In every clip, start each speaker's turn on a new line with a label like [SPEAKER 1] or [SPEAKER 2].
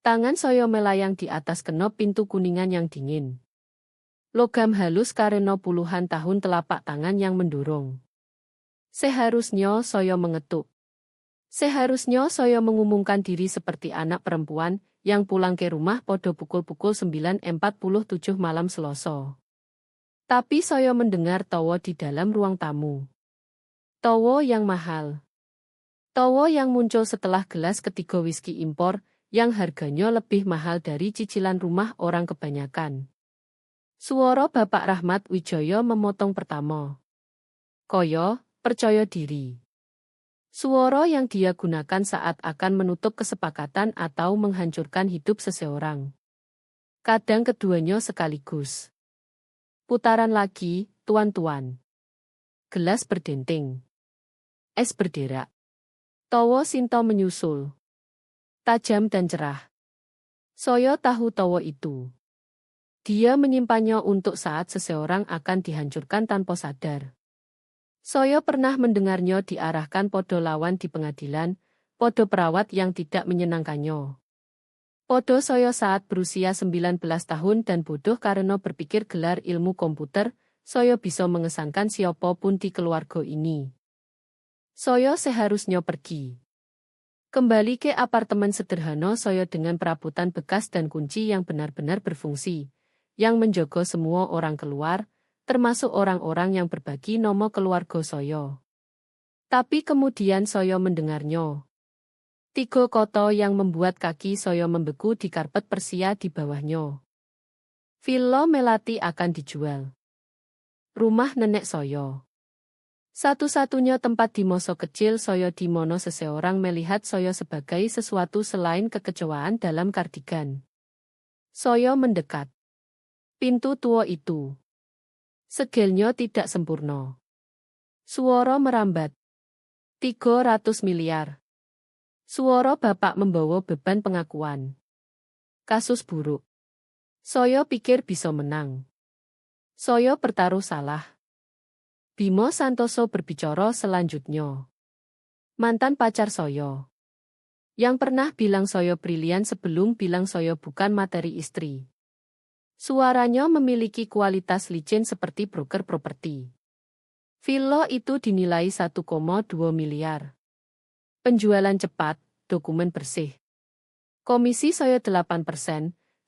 [SPEAKER 1] Tangan saya melayang di atas kenop pintu kuningan yang dingin. Logam halus karena puluhan tahun telapak tangan yang mendorong. Seharusnya saya mengetuk. Seharusnya saya mengumumkan diri seperti anak perempuan yang pulang ke rumah pada pukul 9.47 malam Selasa. Tapi saya mendengar tawa di dalam ruang tamu. Tawa yang mahal. Tawa yang muncul setelah gelas ketiga whisky impor yang harganya lebih mahal dari cicilan rumah orang kebanyakan. Suara Bapak Rahmat Wijaya memotong pertama. Koyo, percaya diri. Suara yang dia gunakan saat akan menutup kesepakatan atau menghancurkan hidup seseorang. Kadang keduanya sekaligus. Putaran lagi, tuan-tuan. Gelas berdenting. Es berderak. Tawa Sinta menyusul. Tajam dan cerah. Saya tahu tawa itu. Dia menyimpannya untuk saat seseorang akan dihancurkan tanpa sadar. Saya pernah mendengarnya diarahkan podo lawan di pengadilan, podo perawat yang tidak menyenangkannya. Podo saya saat berusia 19 tahun dan bodoh karena berpikir gelar ilmu komputer, saya bisa mengesankan siapapun di keluarga ini. Saya seharusnya pergi. Kembali ke apartemen sederhana saya dengan perabotan bekas dan kunci yang benar-benar berfungsi, yang menjaga semua orang keluar, termasuk orang-orang yang berbagi nama keluarga saya. Tapi kemudian saya mendengarnya. 3 kata yang membuat kaki saya membeku di karpet persia di bawahnya. Villa Melati akan dijual. Rumah nenek saya. Satu-satunya tempat di masa kecil saya di mana seseorang melihat saya sebagai sesuatu selain kekecewaan dalam kardigan. Saya mendekat. Pintu tua itu. Segelnya tidak sempurna. Suara merambat. 300 miliar. Suara bapak membawa beban pengakuan. Kasus buruk. Saya pikir bisa menang. Saya bertaruh salah. Bimo Santoso berbicara selanjutnya. Mantan pacar saya. Yang pernah bilang saya brilian sebelum bilang saya bukan materi istri. Suaranya memiliki kualitas licin seperti broker properti. Villa itu dinilai 1,2 miliar. Penjualan cepat, dokumen bersih. Komisi saya 8%,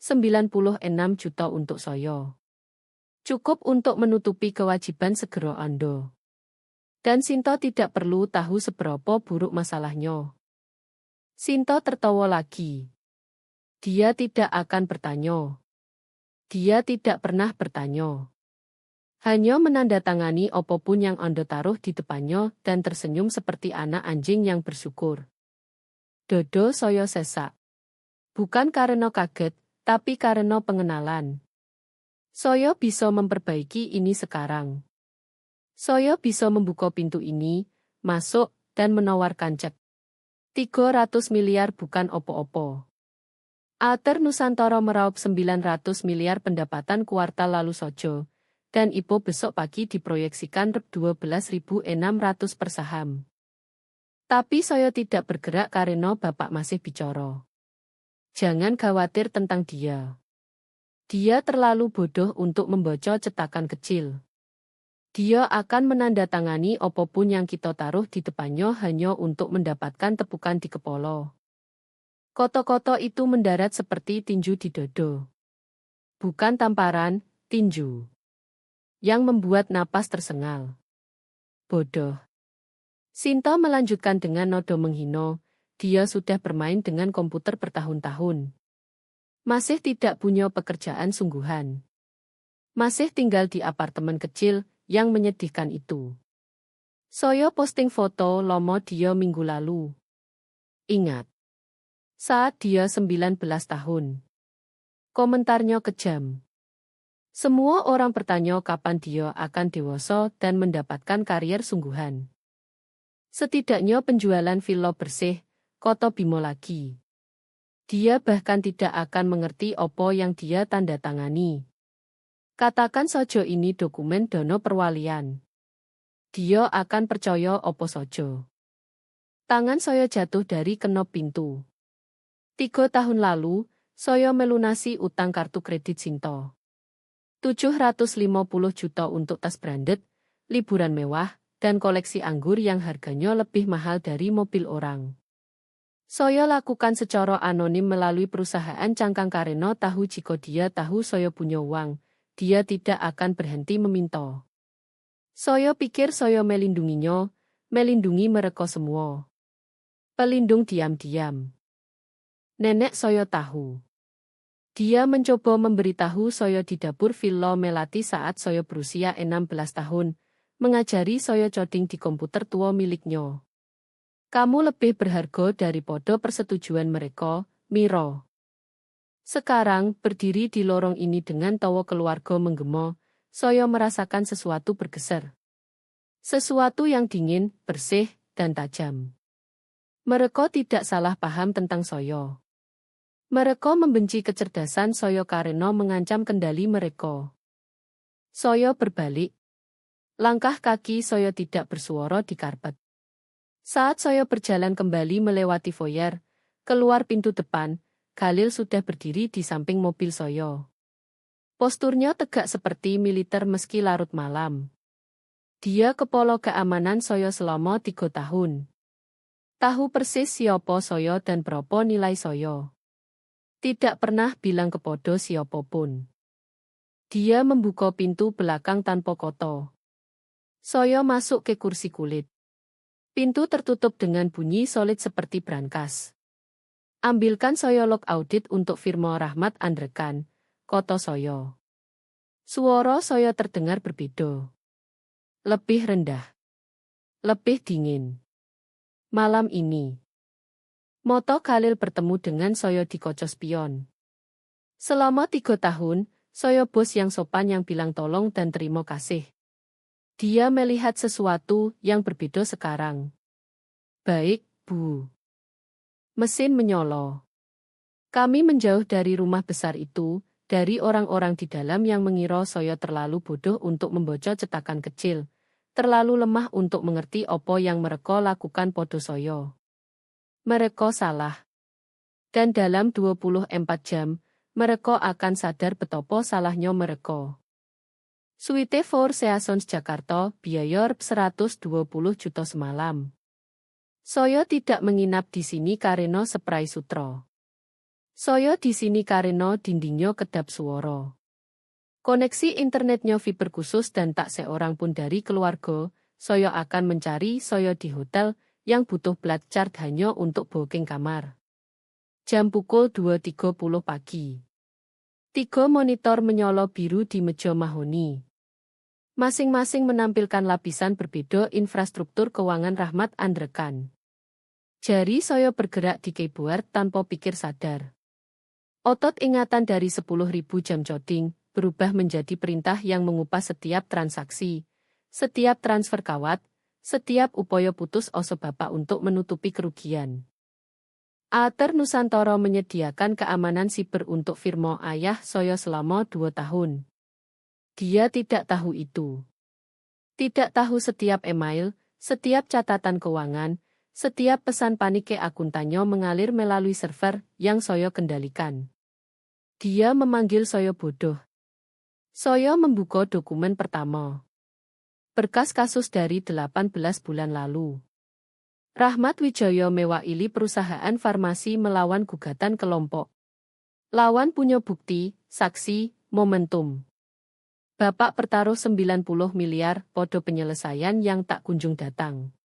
[SPEAKER 1] 96 juta untuk saya. Cukup untuk menutupi kewajiban segera Anda. Dan Sinta tidak perlu tahu seberapa buruk masalahnya. Sinta tertawa lagi. Dia tidak akan bertanya. Dia tidak pernah bertanya. Hanya menandatangani apapun yang Anda taruh di depannya dan tersenyum seperti anak anjing yang bersyukur. Dodo saya sesak. Bukan karena kaget, tapi karena pengenalan. Saya bisa memperbaiki ini sekarang. Saya bisa membuka pintu ini, masuk, dan menawarkan cek. 300 miliar bukan opo-opo. Alter Nusantara meraup 900 miliar pendapatan kuartal lalu saja, dan IPO besok pagi diproyeksikan rp 12.600 per saham. Tapi saya tidak bergerak karena Bapak masih bicara. Jangan khawatir tentang dia. Dia terlalu bodoh untuk membaca cetakan kecil. Dia akan menandatangani apapun yang kita taruh di depannya hanya untuk mendapatkan tepukan di kepala. Koto-koto itu mendarat seperti tinju di dada. Bukan tamparan, tinju. Yang membuat napas tersengal. Bodoh. Sinta melanjutkan dengan nada menghina, dia sudah bermain dengan komputer bertahun-tahun. Masih tidak punya pekerjaan sungguhan. Masih tinggal di apartemen kecil yang menyedihkan itu. Saya posting foto lomo dia minggu lalu. Ingat. Saat dia 19 tahun. Komentarnya kejam. Semua orang bertanya kapan dia akan dewasa dan mendapatkan karier sungguhan. Setidaknya penjualan villa bersih, Koto Bimo lagi. Dia bahkan tidak akan mengerti apa yang dia tanda tangani. Katakan saja ini dokumen dana perwalian. Dia akan percaya apa saja. Tangan saya jatuh dari kenop pintu. 3 tahun lalu, saya melunasi utang kartu kredit Sinto. 750 juta untuk tas branded, liburan mewah, dan koleksi anggur yang harganya lebih mahal dari mobil orang. Saya lakukan secara anonim melalui perusahaan cangkang karena tahu jika dia tahu saya punya uang, dia tidak akan berhenti meminta. Saya pikir saya melindunginya, melindungi mereka semua. Pelindung diam-diam. Nenek saya tahu. Dia mencoba memberitahu saya di dapur Villa Melati saat saya berusia 16 tahun, mengajari saya coding di komputer tua miliknya. Kamu lebih berharga daripada persetujuan mereka, Miro. Sekarang, berdiri di lorong ini dengan tawa keluarga menggema, saya merasakan sesuatu bergeser. Sesuatu yang dingin, bersih, dan tajam. Mereka tidak salah paham tentang saya. Mereka membenci kecerdasan saya karena mengancam kendali mereka. Saya berbalik. Langkah kaki saya tidak bersuara di karpet. Saat saya berjalan kembali melewati foyer, keluar pintu depan, Khalil sudah berdiri di samping mobil saya. Posturnya tegak seperti militer meski larut malam. Dia kepala keamanan saya selama 3 tahun. Tahu persis siapa saya dan berapa nilai saya. Tidak pernah bilang kepada siapapun. Dia membuka pintu belakang tanpa kota. Saya masuk ke kursi kulit. Pintu tertutup dengan bunyi solid seperti brankas. Ambilkan saya log audit untuk firma Rahmat Andrekan, kata saya. Suara saya terdengar berbeda. Lebih rendah. Lebih dingin. Malam ini. Moto Khalil bertemu dengan saya di kaca spion. Selama 3 tahun, saya bos yang sopan yang bilang tolong dan terima kasih. Dia melihat sesuatu yang berbeda sekarang. Baik, Bu. Mesin menyala. Kami menjauh dari rumah besar itu, dari orang-orang di dalam yang mengira saya terlalu bodoh untuk membaca cetakan kecil, terlalu lemah untuk mengerti apa yang mereka lakukan pada saya. Mereka salah. Dan dalam 24 jam, mereka akan sadar betapa salahnya mereka. Suite Four Seasons Jakarta, biaya 120 juta semalam. Saya tidak menginap di sini karena spray sutra. Saya di sini karena dindingnya kedap suara. Koneksi internetnya fiber khusus dan tak seorang pun dari keluarga, saya akan mencari saya di hotel yang butuh plat chart hanya untuk booking kamar. Jam pukul 2.30 pagi. 3 monitor menyala biru di meja mahoni. Masing-masing menampilkan lapisan berbeda infrastruktur keuangan Rahmat Andrekan. Jari saya bergerak di keyboard tanpa pikir sadar. Otot ingatan dari 10.000 jam coding berubah menjadi perintah yang mengupas setiap transaksi, setiap transfer kawat, setiap upaya putus asa bapak untuk menutupi kerugian. Ater Nusantara menyediakan keamanan siber untuk firma ayah saya selama 2 tahun. Dia tidak tahu itu. Tidak tahu setiap email, setiap catatan keuangan, setiap pesan panik ke akuntannya mengalir melalui server yang saya kendalikan. Dia memanggil saya bodoh. Saya membuka dokumen pertama. Berkas kasus dari 18 bulan lalu. Rahmat Wijaya mewakili perusahaan farmasi melawan gugatan kelompok. Lawan punya bukti, saksi, momentum. Bapak bertaruh 90 miliar pada penyelesaian yang tak kunjung datang.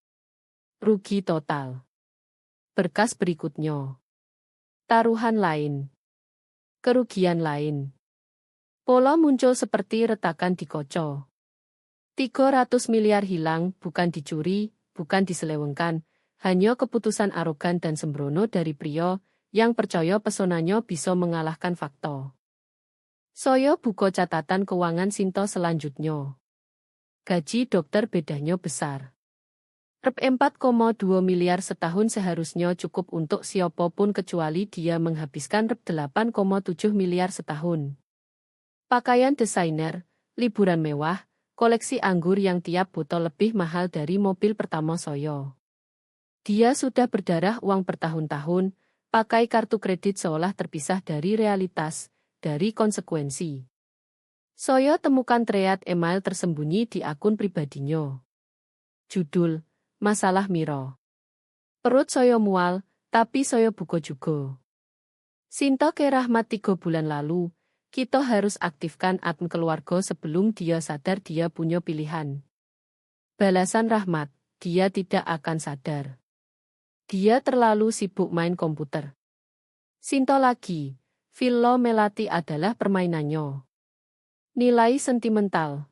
[SPEAKER 1] Rugi total. Berkas berikutnya. Taruhan lain. Kerugian lain. Pola muncul seperti retakan di kaca. 300 miliar hilang, bukan dicuri, bukan diselewengkan, hanya keputusan arogan dan sembrono dari pria yang percaya pesonanya bisa mengalahkan fakta. Saya buka catatan keuangan Sinto selanjutnya. Gaji dokter bedanya besar. Rp 4,2 miliar setahun seharusnya cukup untuk siapapun kecuali dia menghabiskan Rp 8,7 miliar setahun. Pakaian desainer, liburan mewah, koleksi anggur yang tiap botol lebih mahal dari mobil pertama saya. Dia sudah berdarah uang bertahun-tahun, pakai kartu kredit seolah terpisah dari realitas, dari konsekuensi. Saya temukan thread email tersembunyi di akun pribadinya. Judul, Masalah Miro. Perut saya mual, tapi saya buka juga. Sinta ke Rahmat 3 bulan lalu, kita harus aktifkan admin keluarga sebelum dia sadar dia punya pilihan. Balasan Rahmat, dia tidak akan sadar. Dia terlalu sibuk main komputer. Sinta lagi, Villa Melati adalah permainannya. Nilai sentimental.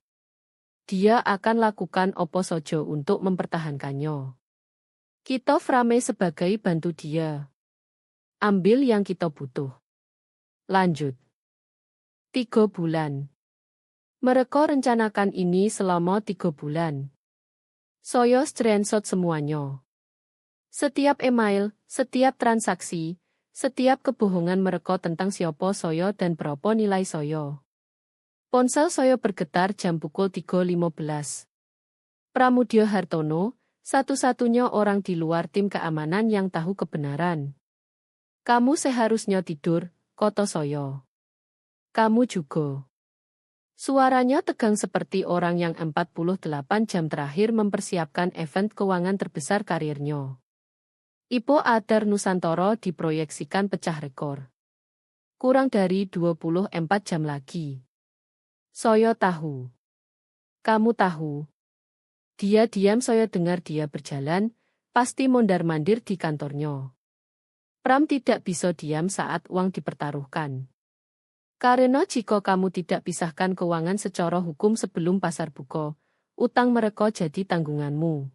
[SPEAKER 1] Dia akan lakukan apa saja untuk mempertahankannya. Kita frame sebagai bantu dia. Ambil yang kita butuh. Lanjut. 3 bulan. Mereka rencanakan ini selama 3 bulan. Saya screenshot semuanya. Setiap email, setiap transaksi, setiap kebohongan mereka tentang siapa saya dan berapa nilai saya. Ponsel saya bergetar jam pukul 3.15. Pramudia Hartono, satu-satunya orang di luar tim keamanan yang tahu kebenaran. Kamu seharusnya tidur, kata saya. Kamu juga. Suaranya tegang seperti orang yang 48 jam terakhir mempersiapkan event keuangan terbesar karirnya. IPO Adar Nusantara diproyeksikan pecah rekor. Kurang dari 24 jam lagi. Saya tahu. Kamu tahu. Dia diam saya dengar dia berjalan, pasti mondar-mandir di kantornya. Pram tidak bisa diam saat uang dipertaruhkan. Karena jika kamu tidak pisahkan keuangan secara hukum sebelum pasar buka, utang mereka jadi tanggunganmu.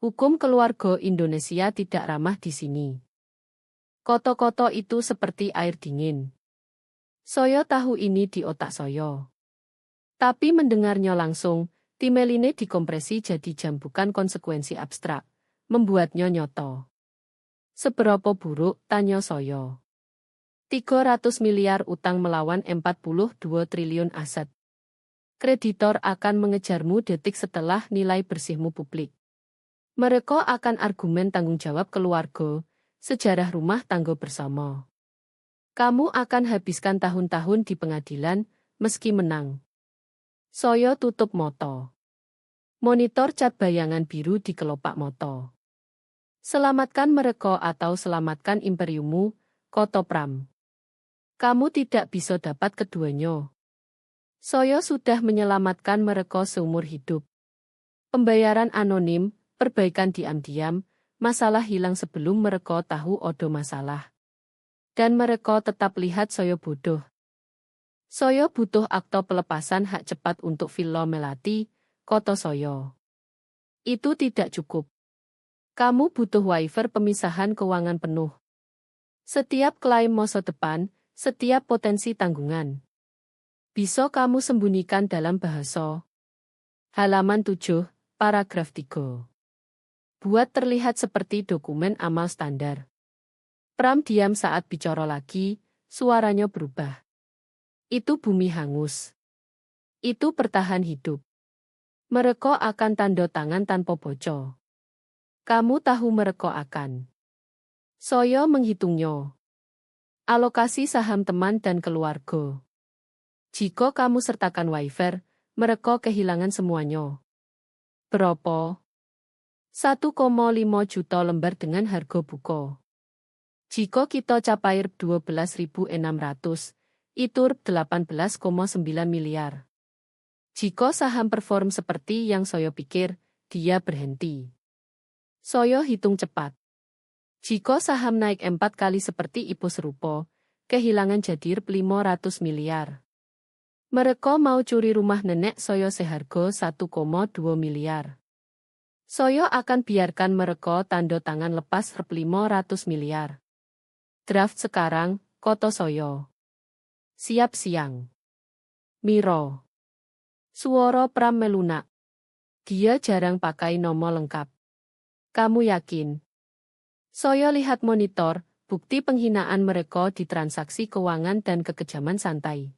[SPEAKER 1] Hukum keluarga Indonesia tidak ramah di sini. Koto-koto itu seperti air dingin. Saya tahu ini di otak saya. Tapi mendengarnya langsung, timeline dikompresi jadi jam bukan konsekuensi abstrak, membuatnya nyata. Seberapa buruk, tanya saya. 300 miliar utang melawan 42 triliun aset. Kreditor akan mengejarmu detik setelah nilai bersihmu publik. Mereka akan argumen tanggung jawab keluarga, sejarah rumah tangga bersama. Kamu akan habiskan tahun-tahun di pengadilan, meski menang. Saya tutup mata. Monitor cat bayangan biru di kelopak mata. Selamatkan mereka atau selamatkan imperiummu, kata Pram. Kamu tidak bisa dapat keduanya. Saya sudah menyelamatkan mereka seumur hidup. Pembayaran anonim, perbaikan diam-diam, masalah hilang sebelum mereka tahu ada masalah. Dan mereka tetap lihat saya bodoh. Saya butuh akta pelepasan hak cepat untuk Villa Melati, kata saya. Itu tidak cukup. Kamu butuh waiver pemisahan keuangan penuh. Setiap klaim masa depan, setiap potensi tanggungan. Bisa kamu sembunyikan dalam bahasa. Halaman 7, paragraf 3. Buat terlihat seperti dokumen amal standar. Pram diam saat bicara lagi, suaranya berubah. Itu bumi hangus. Itu bertahan hidup. Mereka akan tanda tangan tanpa bocor. Kamu tahu mereka akan. Saya menghitungnya. Alokasi saham teman dan keluarga. Jika kamu sertakan waiver, mereka kehilangan semuanya. Berapa? 1,5 juta lembar dengan harga buka. Jika kita capai 12.600, itu 18,9 miliar. Jika saham perform seperti yang saya pikir, dia berhenti. Saya hitung cepat. Jika saham naik 4 kali seperti IPO serupa, kehilangan jadi 500 miliar. Mereka mau curi rumah nenek saya seharga 1,2 miliar. Saya akan biarkan mereka tanda tangan lepas 500 miliar. Draft sekarang, kata saya. Siap siang. Miro. Suara Pram melunak. Dia jarang pakai nama lengkap. Kamu yakin? Saya lihat monitor, bukti penghinaan mereka di transaksi keuangan dan kekejaman santai.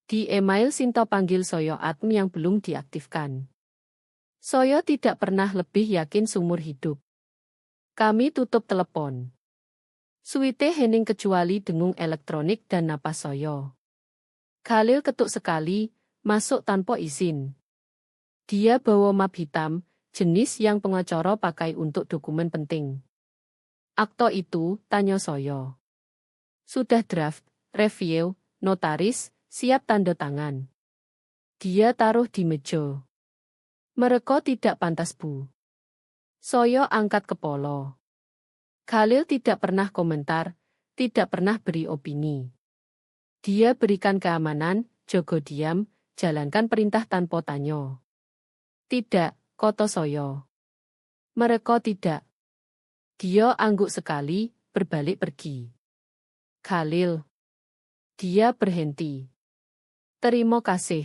[SPEAKER 1] Di email Sinta panggil saya admin yang belum diaktifkan. Saya tidak pernah lebih yakin seumur hidup. Kami tutup telepon. Suwite hening kecuali dengung elektronik dan napas saya. Khalil ketuk sekali, masuk tanpa izin. Dia bawa map hitam, jenis yang pengacara pakai untuk dokumen penting. Akto itu, tanya saya. Sudah draft, review, notaris, siap tanda tangan. Dia taruh di meja. Mereka tidak pantas, Bu. Saya angkat kepala. Khalil tidak pernah komentar, tidak pernah beri opini. Dia berikan keamanan, jaga diam, jalankan perintah tanpa tanya. Tidak, kata saya. Mereka tidak. Dia angguk sekali, berbalik pergi. Khalil. Dia berhenti. Terima kasih.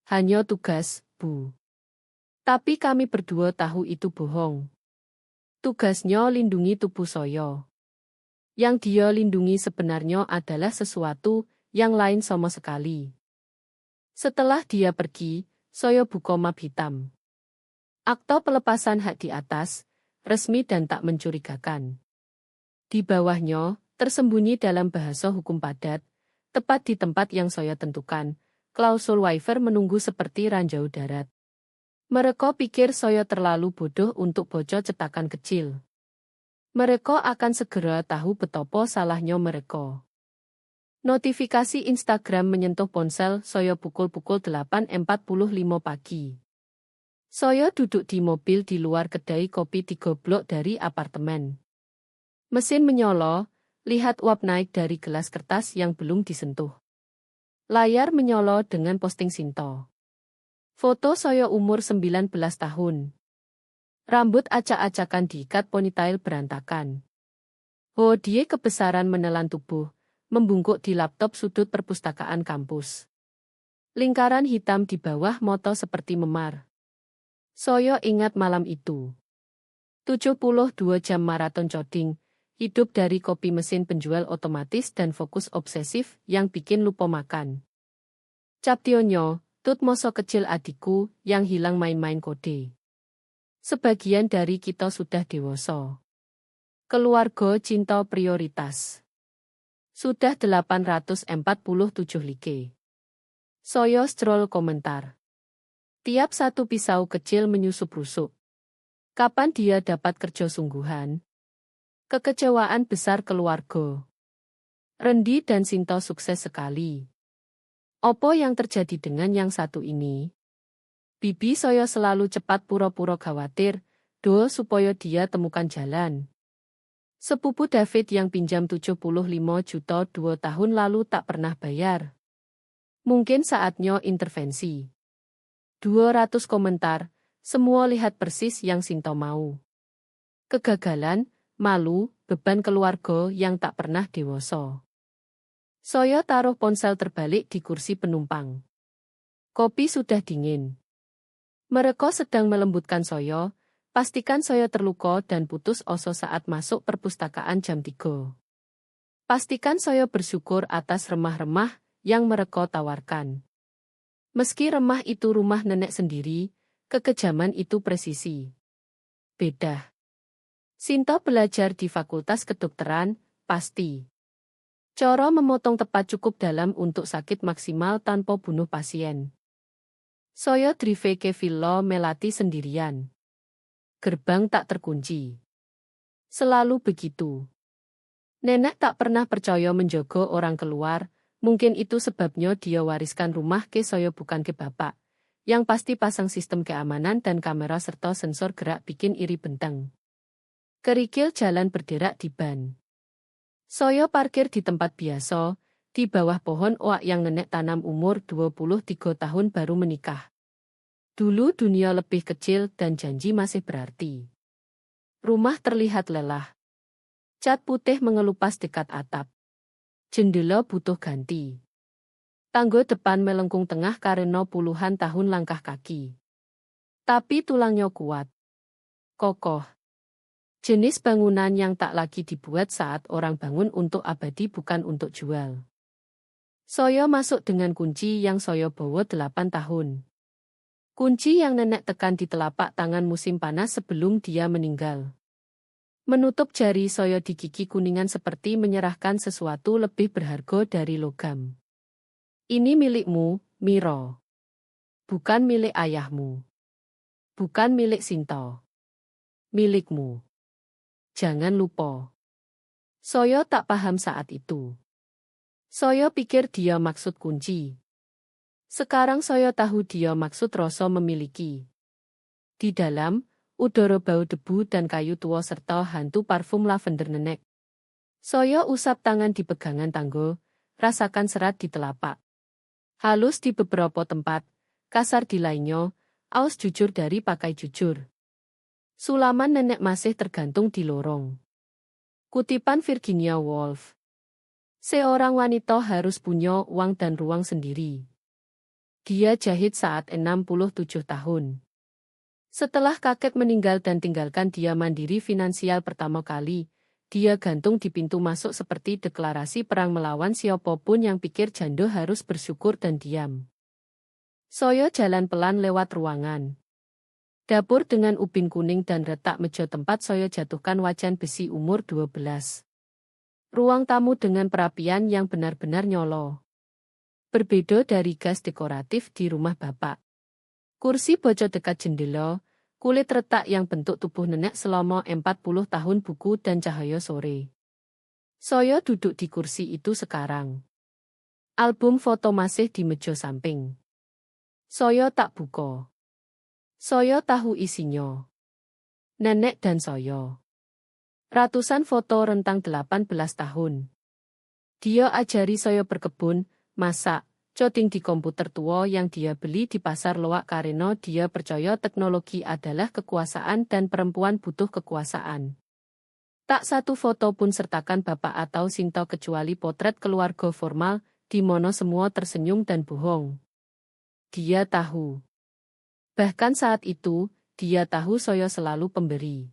[SPEAKER 1] Hanya tugas, Bu. Tapi kami berdua tahu itu bohong. Tugasnya lindungi tubuh saya. Yang dia lindungi sebenarnya adalah sesuatu yang lain sama sekali. Setelah dia pergi, saya buka map hitam. Akta pelepasan hak di atas, resmi dan tak mencurigakan. Di bawahnya, tersembunyi dalam bahasa hukum padat, tepat di tempat yang saya tentukan, klausul waiver menunggu seperti ranjau darat. Mereka pikir saya terlalu bodoh untuk bocor cetakan kecil. Mereka akan segera tahu betapa salahnya mereka. Notifikasi Instagram menyentuh ponsel saya pukul 8.45 pagi. Saya duduk di mobil di luar kedai kopi 3 blok dari apartemen. Mesin menyala, lihat uap naik dari gelas kertas yang belum disentuh. Layar menyala dengan posting Sinto. Foto saya umur 19 tahun. Rambut acak-acakan diikat ponytail berantakan. Hodie kebesaran menelan tubuh, membungkuk di laptop sudut perpustakaan kampus. Lingkaran hitam di bawah moto seperti memar. Saya ingat malam itu. 72 jam maraton coding, hidup dari kopi mesin penjual otomatis dan fokus obsesif yang bikin lupa makan. Captionyo, tut moso kecil adikku yang hilang main-main kode. Sebagian dari kita sudah dewasa. Keluarga cinta prioritas. Sudah 847 like. Saya scroll komentar. Tiap satu pisau kecil menyusup rusuk. Kapan dia dapat kerja sungguhan? Kekecewaan besar keluarga. Rendi dan Sinto sukses sekali. Apa yang terjadi dengan yang satu ini? Bibi saya selalu cepat pura-pura khawatir, supaya dia temukan jalan. Sepupu David yang pinjam 75 juta 2 tahun lalu tak pernah bayar. Mungkin saatnya intervensi. 200 komentar, semua lihat persis yang Sinto mau. Kegagalan, malu, beban keluarga yang tak pernah dewasa. Saya taruh ponsel terbalik di kursi penumpang. Kopi sudah dingin. Mereka sedang melembutkan saya, pastikan saya terluka dan putus asa saat masuk perpustakaan jam 3. Pastikan saya bersyukur atas remah-remah yang mereka tawarkan. Meski remah itu rumah nenek sendiri, kekejaman itu presisi. Beda. Sinto belajar di Fakultas Kedokteran, pasti. Cara memotong tepat cukup dalam untuk sakit maksimal tanpa bunuh pasien. Saya drive ke Villa Melati sendirian. Gerbang tak terkunci. Selalu begitu. Nenek tak pernah percaya menjaga orang keluar, mungkin itu sebabnya dia wariskan rumah ke saya bukan ke bapak, yang pasti pasang sistem keamanan dan kamera serta sensor gerak bikin iri benteng. Kerikil jalan berderak di ban. Saya parkir di tempat biasa, di bawah pohon oak yang nenek tanam umur 23 tahun baru menikah. Dulu dunia lebih kecil dan janji masih berarti. Rumah terlihat lelah. Cat putih mengelupas dekat atap. Jendela butuh ganti. Tangga depan melengkung tengah karena puluhan tahun langkah kaki. Tapi tulangnya kuat. Kokoh. Jenis bangunan yang tak lagi dibuat saat orang bangun untuk abadi bukan untuk jual. Saya masuk dengan kunci yang saya bawa 8 tahun. Kunci yang nenek tekan di telapak tangan musim panas sebelum dia meninggal. Menutup jari saya di gigi kuningan seperti menyerahkan sesuatu lebih berharga dari logam. Ini milikmu, Miro. Bukan milik ayahmu. Bukan milik Sinta. Milikmu. Jangan lupa. Saya tak paham saat itu. Saya pikir dia maksud kunci. Sekarang saya tahu dia maksud rasa memiliki. Di dalam, udara bau debu dan kayu tua serta hantu parfum lavender nenek. Saya usap tangan di pegangan tangga, rasakan serat di telapak. Halus di beberapa tempat, kasar di lainnya, aus jujur dari pakai jujur. Sulaman nenek masih tergantung di lorong. Kutipan Virginia Woolf. Seorang wanita harus punya uang dan ruang sendiri. Dia jahit saat 67 tahun. Setelah kakek meninggal dan tinggalkan dia mandiri finansial pertama kali, dia gantung di pintu masuk seperti deklarasi perang melawan siapapun yang pikir janda harus bersyukur dan diam. Saya jalan pelan lewat ruangan. Dapur dengan ubin kuning dan retak meja tempat saya jatuhkan wajan besi umur 12. Ruang tamu dengan perapian yang benar-benar nyolo. Berbeda dari gas dekoratif di rumah bapak. Kursi bocor dekat jendela, kulit retak yang bentuk tubuh nenek selama 40 tahun buku dan cahaya sore. Saya duduk di kursi itu sekarang. Album foto masih di meja samping. Saya tak buka. Saya tahu isinya. Nenek dan saya. Ratusan foto rentang 18 tahun. Dia ajari saya berkebun, masak, coding di komputer tua yang dia beli di pasar loak karena dia percaya teknologi adalah kekuasaan dan perempuan butuh kekuasaan. Tak satu foto pun sertakan bapak atau Sinta kecuali potret keluarga formal, di mana semua tersenyum dan bohong. Dia tahu. Bahkan saat itu, dia tahu saya selalu pemberi.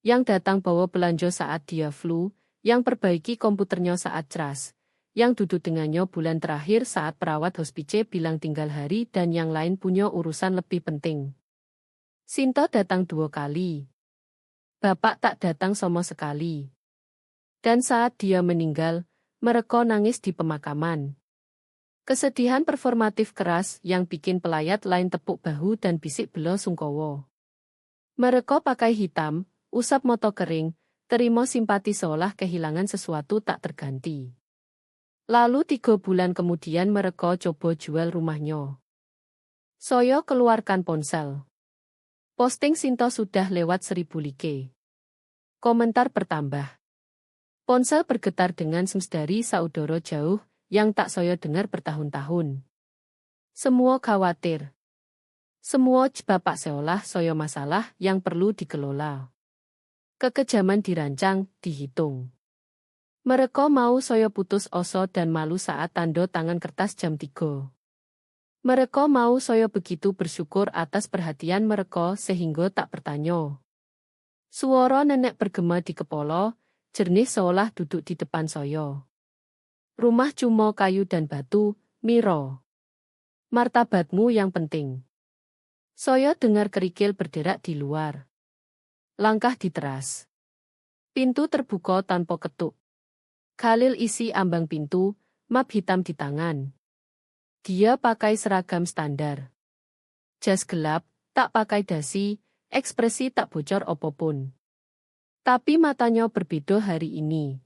[SPEAKER 1] Yang datang bawa belanja saat dia flu, yang perbaiki komputernya saat ceras. Yang duduk dengannya bulan terakhir saat perawat hospice bilang tinggal hari dan yang lain punya urusan lebih penting. Sinta datang 2 kali. Bapak tak datang sama sekali. Dan saat dia meninggal, mereka nangis di pemakaman. Kesedihan performatif keras yang bikin pelayat lain tepuk bahu dan bisik bela sungkowo. Mereka pakai hitam, usap mata kering, terima simpati seolah kehilangan sesuatu tak terganti. Lalu 3 bulan kemudian mereka coba jual rumahnya. Saya keluarkan ponsel. Posting Sinta sudah lewat 1000 like. Komentar bertambah. Ponsel bergetar dengan sems dari saudara jauh yang tak saya dengar bertahun-tahun. Semua khawatir. Semua bapak seolah saya masalah yang perlu dikelola. Kekejaman dirancang, dihitung. Mereka mau saya putus asa dan malu saat tanda tangan kertas jam 3. Mereka mau saya begitu bersyukur atas perhatian mereka sehingga tak bertanya. Suara nenek bergema di kepala, jernih seolah duduk di depan saya. Rumah cuma kayu dan batu, Miro. Martabatmu yang penting. Saya dengar kerikil berderak di luar. Langkah di teras. Pintu terbuka tanpa ketuk. Khalil isi ambang pintu, map hitam di tangan. Dia pakai seragam standar. Jas gelap, tak pakai dasi, ekspresi tak bocor apapun. Tapi matanya berbeda hari ini.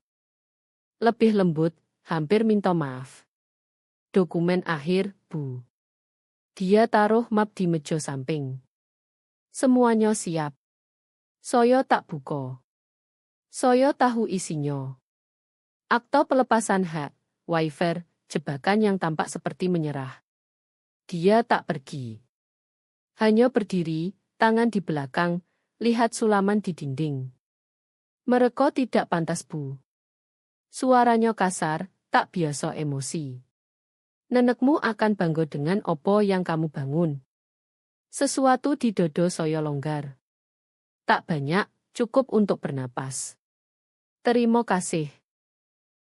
[SPEAKER 1] Lebih lembut, hampir minta maaf. Dokumen akhir, Bu. Dia taruh map di meja samping. Semuanya siap. Saya tak buka. Saya tahu isinya. Akta pelepasan hak, waiver, jebakan yang tampak seperti menyerah. Dia tak pergi. Hanya berdiri, tangan di belakang, lihat sulaman di dinding. Mereka tidak pantas, Bu. Suaranya kasar, tak biasa emosi. Nenekmu akan bangga dengan opo yang kamu bangun. Sesuatu di dodo saya longgar. Tak banyak, cukup untuk bernapas. Terima kasih.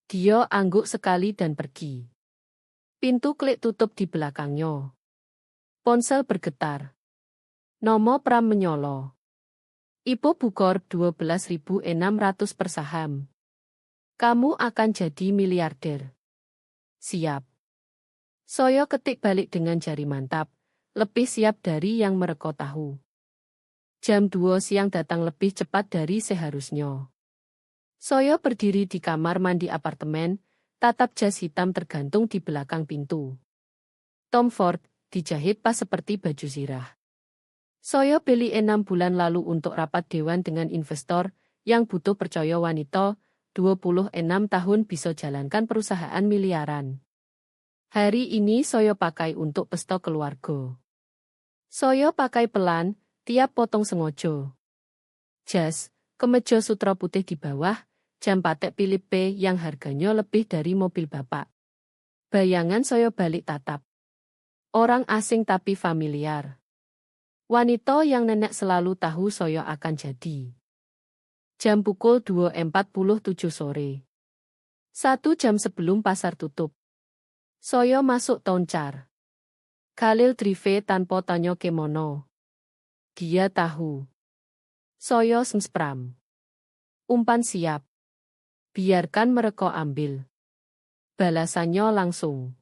[SPEAKER 1] Dia angguk sekali dan pergi. Pintu klik tutup di belakangnya. Ponsel bergetar. Nomo Pram menyolo. IPO Bukor 12.600 per saham. Kamu akan jadi miliarder. Siap. Saya ketik balik dengan jari mantap, lebih siap dari yang mereka tahu. Jam 2 siang datang lebih cepat dari seharusnya. Saya berdiri di kamar mandi apartemen, tatap jas hitam tergantung di belakang pintu. Tom Ford, dijahit pas seperti baju zirah. Saya beli 6 bulan lalu untuk rapat dewan dengan investor yang butuh percaya wanita, 26 tahun bisa jalankan perusahaan miliaran. Hari ini saya pakai untuk pesta keluarga. Saya pakai pelan, tiap potong sengaja. Jas, kemeja sutra putih di bawah, jam Patek Philippe yang harganya lebih dari mobil bapak. Bayangan saya balik tatap. Orang asing tapi familiar. Wanita yang nenek selalu tahu saya akan jadi. Jam pukul 2.47 sore. 1 jam sebelum pasar tutup. Saya masuk Toncar. Khalil Drive tanpa tanya kemono. Dia tahu. Saya semspram. Umpan siap. Biarkan mereka ambil. Balasannya langsung.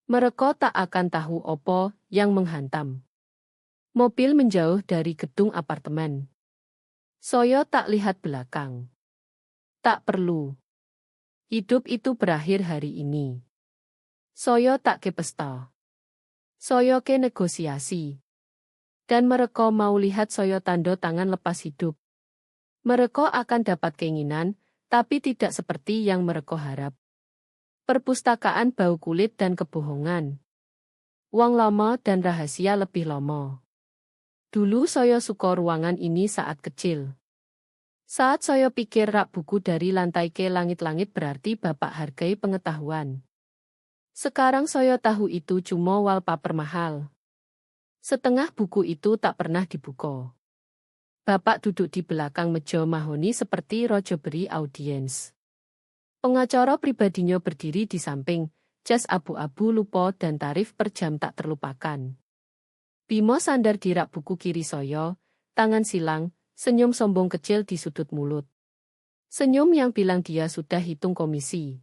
[SPEAKER 1] Mereka tak akan tahu apa yang menghantam. Mobil menjauh dari gedung apartemen. Saya tak lihat belakang. Tak perlu. Hidup itu berakhir hari ini. Saya tak ke pesta. Saya ke negosiasi. Dan mereka mau lihat saya tanda tangan lepas hidup. Mereka akan dapat keinginan, tapi tidak seperti yang mereka harap. Perpustakaan bau kulit dan kebohongan. Uang lama dan rahasia lebih lama. Dulu saya suka ruangan ini saat kecil. Saat saya pikir rak buku dari lantai ke langit-langit berarti bapak hargai pengetahuan. Sekarang saya tahu itu cuma wallpaper mahal. Setengah buku itu tak pernah dibuka. Bapak duduk di belakang meja mahoni seperti rojo beri audiens. Pengacara pribadinya berdiri di samping, jas abu-abu lupa dan tarif per jam tak terlupakan. Bimo sandar di rak buku kiri saya, tangan silang, senyum sombong kecil di sudut mulut. Senyum yang bilang dia sudah hitung komisi.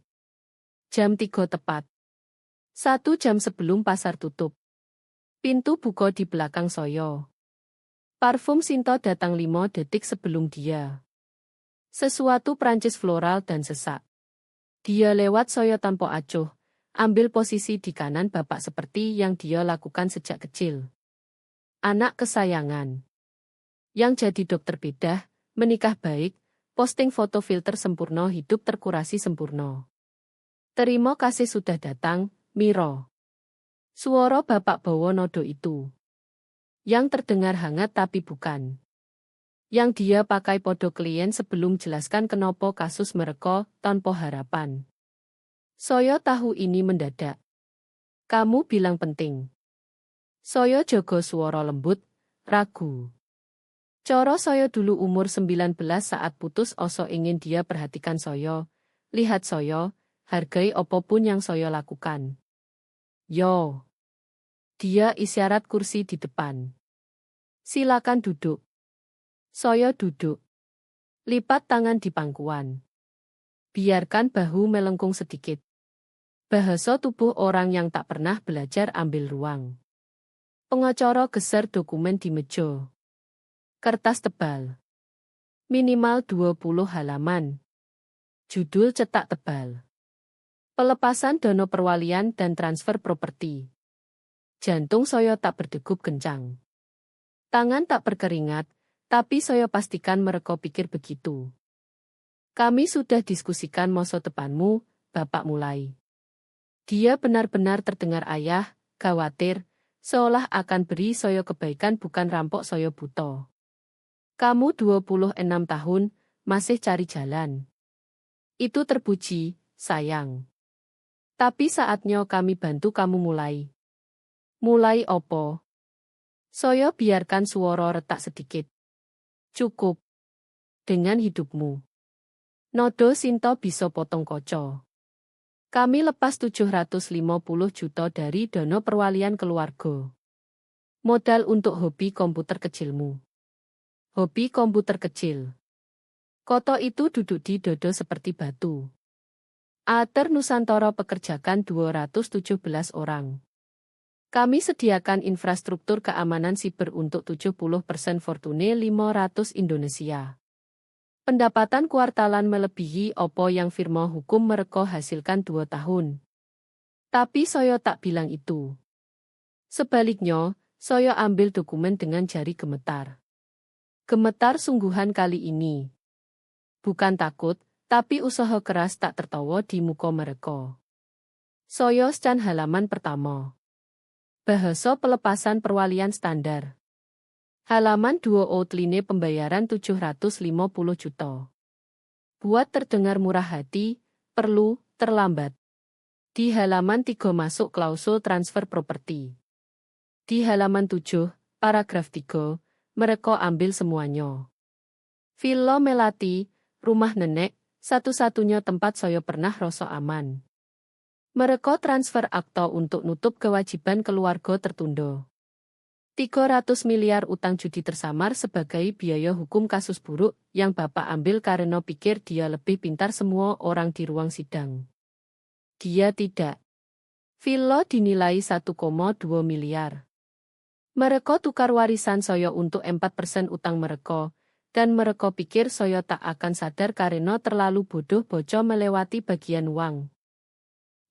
[SPEAKER 1] Jam 3 tepat. 1 jam sebelum pasar tutup. Pintu buka di belakang saya. Parfum Sinto datang 5 detik sebelum dia. Sesuatu Prancis floral dan sesak. Dia lewat saya tanpa acuh, ambil posisi di kanan bapak seperti yang dia lakukan sejak kecil. Anak kesayangan. Yang jadi dokter bedah, menikah baik, posting foto filter sempurna hidup terkurasi sempurna. Terima kasih sudah datang, Miro. Suara bapak bawa nodo itu. Yang terdengar hangat tapi bukan. Yang dia pakai podo klien sebelum jelaskan kenapa kasus mereka tanpa harapan. Saya tahu ini mendadak. Kamu bilang penting. Saya jaga suara lembut, ragu. Coro saya dulu umur 19 saat putus asa ingin dia perhatikan saya, lihat saya, hargai apapun yang saya lakukan. Yo. Dia isyarat kursi di depan. Silakan duduk. Saya duduk. Lipat tangan di pangkuan. Biarkan bahu melengkung sedikit. Bahasa tubuh orang yang tak pernah belajar ambil ruang. Pengacara geser dokumen di meja. Kertas tebal. Minimal 20 halaman. Judul cetak tebal. Pelepasan dana perwalian dan transfer properti. Jantung saya tak berdegup kencang. Tangan tak berkeringat, tapi saya pastikan mereka pikir begitu. Kami sudah diskusikan masa depanmu, bapak mulai. Dia benar-benar terdengar ayah, khawatir, seolah akan beri saya kebaikan bukan rampok saya buta. Kamu 26 tahun, masih cari jalan. Itu terpuji, sayang. Tapi saatnya kami bantu kamu mulai. Mulai opo? Saya biarkan suara retak sedikit. Cukup. Dengan hidupmu. Nodo Sinto bisa potong koco. Kami lepas 750 juta dari dana perwalian keluarga. Modal untuk hobi komputer kecilmu. Hobi komputer kecil. Koto itu duduk di dodo seperti batu. Ater Nusantara pekerjakan 217 orang. Kami sediakan infrastruktur keamanan siber untuk 70% Fortune 500 Indonesia. Pendapatan kuartalan melebihi opo yang firma hukum mereka hasilkan 2 tahun. Tapi saya tak bilang itu. Sebaliknya, saya ambil dokumen dengan jari gemetar. Gemetar sungguhan kali ini. Bukan takut, tapi usaha keras tak tertawa di muka mereka. Saya scan halaman pertama. Bahasa pelepasan perwalian standar. Halaman 2 outline pembayaran 750 juta. Buat terdengar murah hati, perlu, terlambat. Di halaman 3 masuk klausul transfer properti. Di halaman 7, paragraf 3, mereka ambil semuanya. Villa Melati, rumah nenek, satu-satunya tempat saya pernah rasa aman. Mereka transfer akta untuk nutup kewajiban keluarga tertunda. 300 miliar utang judi tersamar sebagai biaya hukum kasus buruk yang Bapak ambil karena pikir dia lebih pintar semua orang di ruang sidang. Dia tidak. Villa dinilai 1,2 miliar. Mereka tukar warisan saya untuk 4% utang mereka, dan mereka pikir saya tak akan sadar karena terlalu bodoh bocah melewati bagian uang.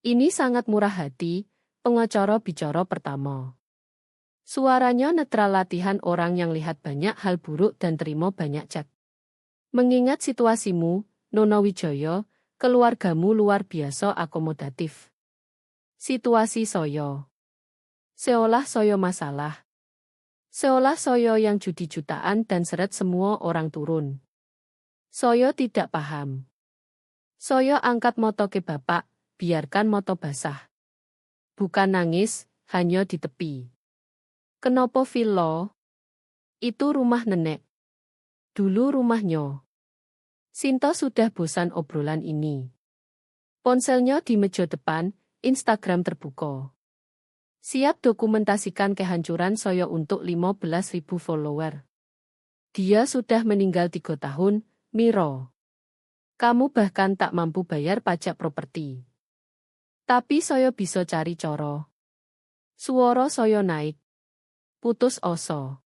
[SPEAKER 1] Ini sangat murah hati, pengacara bicara pertama. Suaranya netral latihan orang yang lihat banyak hal buruk dan terima banyak chat. Mengingat situasimu, Nona Wijaya, keluargamu luar biasa akomodatif. Situasi saya. Seolah saya masalah. Seolah saya yang judi jutaan dan seret semua orang turun. Saya tidak paham. Saya angkat moto ke Bapak, biarkan moto basah. Bukan nangis, hanya di tepi. Kenapa villa? Itu rumah nenek. Dulu rumahnya. Sinta sudah bosan obrolan ini. Ponselnya di meja depan, Instagram terbuka. Siap dokumentasikan kehancuran saya untuk 15.000 follower. Dia sudah meninggal 3 tahun, Miro. Kamu bahkan tak mampu bayar pajak properti. Tapi saya bisa cari cara. Suara saya naik. Putus asa.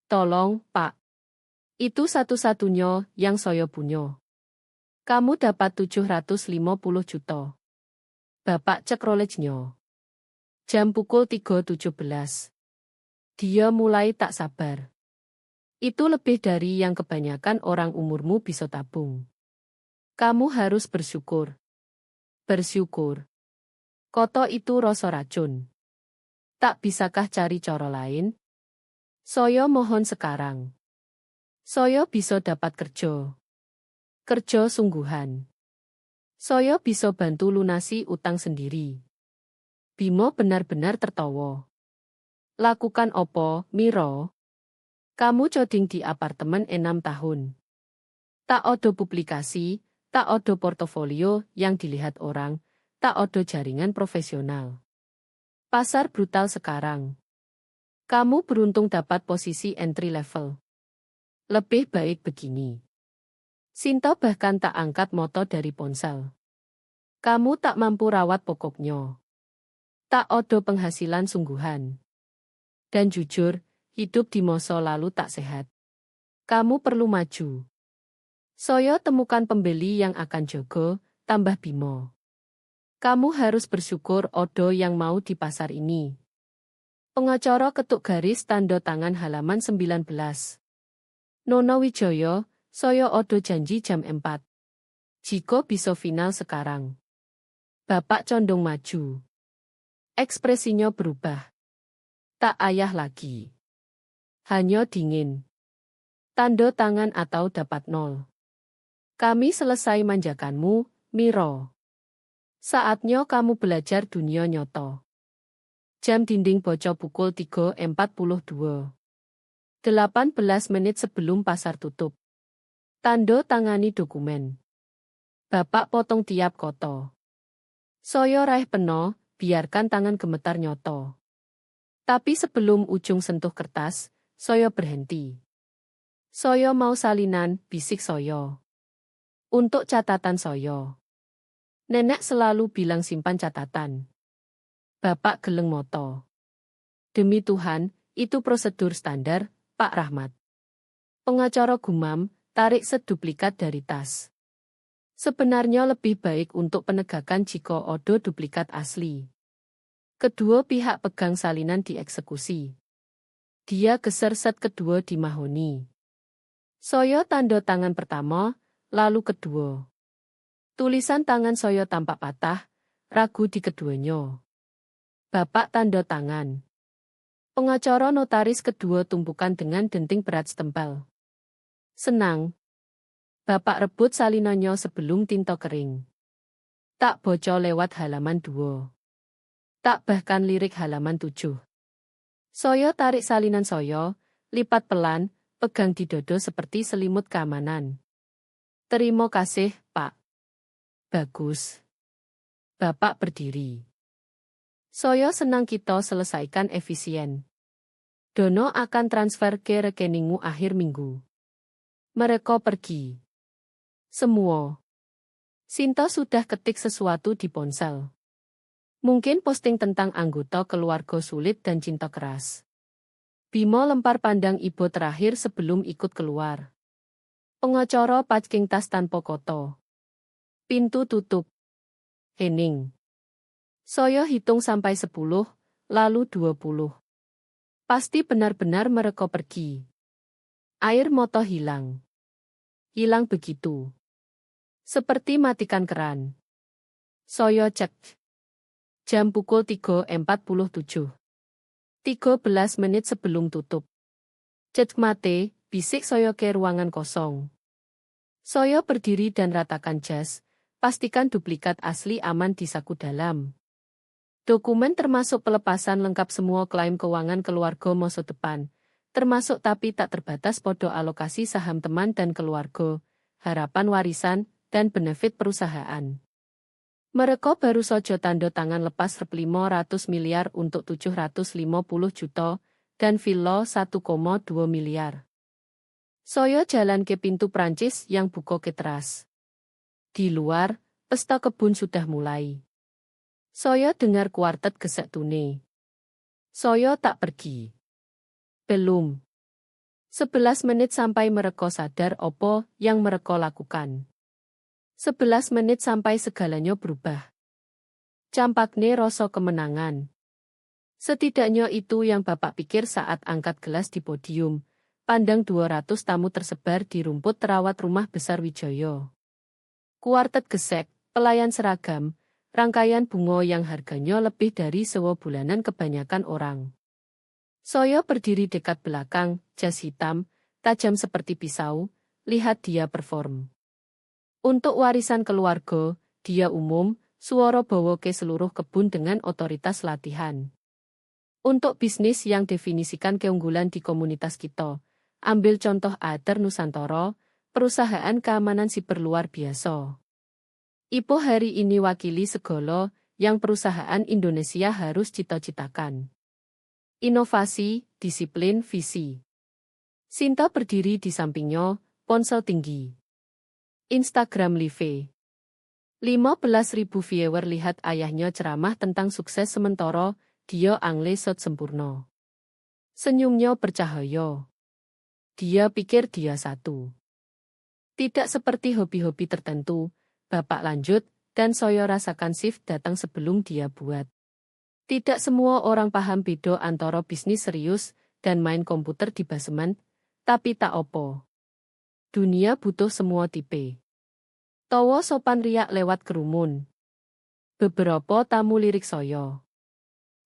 [SPEAKER 1] Tolong, Pak. Itu satu-satunya yang saya punya. Kamu dapat 750 juta. Bapak cek rolejnya. Jam pukul 3.17. Dia mulai tak sabar. Itu lebih dari yang kebanyakan orang umurmu bisa tabung. Kamu harus bersyukur. Bersyukur. Koto itu rasa racun. Tak bisakah cari cara lain? Saya mohon sekarang. Saya bisa dapat kerja. Kerja sungguhan. Saya bisa bantu lunasi utang sendiri. Bimo benar-benar tertawa. Lakukan opo, Miro? Kamu coding di apartemen 6 tahun. Tak ada publikasi, tak ada portofolio yang dilihat orang, tak ada jaringan profesional. Pasar brutal sekarang. Kamu beruntung dapat posisi entry level. Lebih baik begini. Sinta bahkan tak angkat moto dari ponsel. Kamu tak mampu rawat pokoknya. Tak ada penghasilan sungguhan. Dan jujur, hidup di masa lalu tak sehat. Kamu perlu maju. Saya temukan pembeli yang akan jaga, tambah Bimo. Kamu harus bersyukur odo yang mau di pasar ini. Pengacara ketuk garis tanda tangan halaman 19. Nona Wijaya, saya odo janji jam 4. Jika bisa final sekarang. Bapak condong maju. Ekspresinya berubah. Tak ayah lagi. Hanya dingin. Tanda tangan atau dapat 0. Kami selesai manjakanmu, Miro. Saatnya kamu belajar dunia nyata. Jam dinding bocor pukul 3.42. 18 menit sebelum pasar tutup. Tanda tangani dokumen. Bapak potong tiap koto. Saya raih peno, biarkan tangan gemetar nyoto. Tapi sebelum ujung sentuh kertas, saya berhenti. Saya mau salinan, bisik saya. Untuk catatan saya. Nenek selalu bilang simpan catatan. Bapak geleng moto. Demi Tuhan, itu prosedur standar, Pak Rahmat. Pengacara gumam, tarik seduplikat dari tas. Sebenarnya lebih baik untuk penegakan jika ada duplikat asli. Kedua pihak pegang salinan dieksekusi. Dia geser set kedua di mahoni. Saya tanda tangan pertama, lalu kedua. Tulisan tangan saya tampak patah, ragu di keduanya. Bapak tanda tangan. Pengacara notaris kedua tumpukan dengan denting berat setempel. Senang. Bapak rebut salinannya sebelum tinta kering. Tak bocor lewat halaman 2. Tak bahkan lirik halaman 7. Saya tarik salinan saya, lipat pelan, pegang di dodo seperti selimut keamanan. Terima kasih, Pak. Bagus. Bapak berdiri. Saya senang kita selesaikan efisien. Dono akan transfer ke rekeningmu akhir minggu. Mereka pergi. Semua. Sinta sudah ketik sesuatu di ponsel. Mungkin posting tentang anggota keluarga sulit dan cinta keras. Bimo lempar pandang ibu terakhir sebelum ikut keluar. Pengacara packing tas tanpa koto. Pintu tutup. Hening. Saya hitung sampai 10, lalu 20. Pasti benar-benar mereka pergi. Air mata hilang. Hilang begitu. Seperti matikan keran. Saya cek. Jam pukul 3.47. 13 menit sebelum tutup. Cek mate, bisik saya ke ruangan kosong. Saya berdiri dan ratakan jas, pastikan duplikat asli aman di saku dalam. Dokumen termasuk pelepasan lengkap semua klaim keuangan keluarga masa depan, termasuk tapi tak terbatas podo alokasi saham teman dan keluarga, harapan warisan, dan benefit perusahaan. Mereka baru saja tanda tangan lepas rep 500 miliar untuk 750 juta, dan villa 1,2 miliar. Saya jalan ke pintu Prancis yang buka ke teras. Di luar, pesta kebun sudah mulai. Saya dengar kuartet gesek tune. Saya tak pergi. Belum. 11 menit sampai mereka sadar opo yang mereka lakukan. 11 menit sampai segalanya berubah. Campakne rasa kemenangan. Setidaknya itu yang Bapak pikir saat angkat gelas di podium. Pandang 200 tamu tersebar di rumput terawat rumah besar Wijaya. Kuartet gesek, pelayan seragam, rangkaian bunga yang harganya lebih dari sewa bulanan kebanyakan orang. Saya berdiri dekat belakang, jas hitam, tajam seperti pisau, lihat dia perform. Untuk warisan keluarga, dia umum, suara bawa ke seluruh kebun dengan otoritas latihan. Untuk bisnis yang definisikan keunggulan di komunitas kita, ambil contoh Aether Nusantara, perusahaan keamanan siber luar biasa. Ipo hari ini wakili segala yang perusahaan Indonesia harus cita-citakan. Inovasi, disiplin, visi. Sinta berdiri di sampingnya, ponsel tinggi. Instagram Live. 15.000 viewer lihat ayahnya ceramah tentang sukses sementara, dia angle shot sempurna. Senyumnya bercahaya. Dia pikir dia satu. Tidak seperti hobi-hobi tertentu, Bapak lanjut, dan saya rasakan shift datang sebelum dia buat. Tidak semua orang paham beda antara bisnis serius dan main komputer di basement, tapi tak opo. Dunia butuh semua tipe. Tawa sopan riak lewat kerumun. Beberapa tamu lirik saya.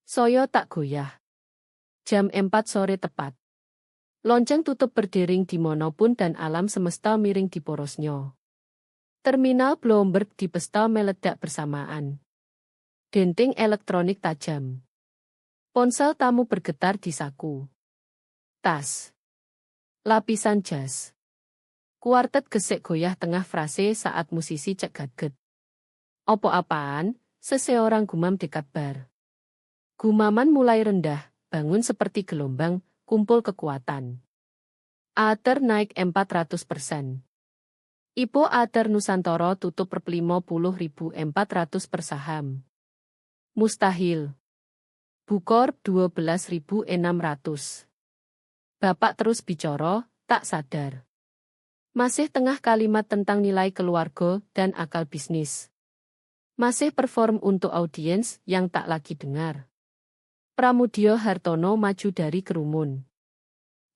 [SPEAKER 1] Saya tak goyah. Jam 4 sore tepat. Lonceng tutup berdering di manapun dan alam semesta miring di porosnya. Terminal Bloomberg di pesta meledak bersamaan. Denting elektronik tajam. Ponsel tamu bergetar di saku. Tas. Lapisan jas. Kuartet gesek goyah tengah frase saat musisi cek gadget. Opo-apaan, seseorang gumam dekat bar. Gumaman mulai rendah, bangun seperti gelombang, kumpul kekuatan. Ater naik 400%. IPO Ater Nusantara tutup per 50.400 per saham. Mustahil. Bukor 12.600. Bapak terus bicara, tak sadar. Masih tengah kalimat tentang nilai keluarga dan akal bisnis. Masih perform untuk audiens yang tak lagi dengar. Pramudia Hartono maju dari kerumun.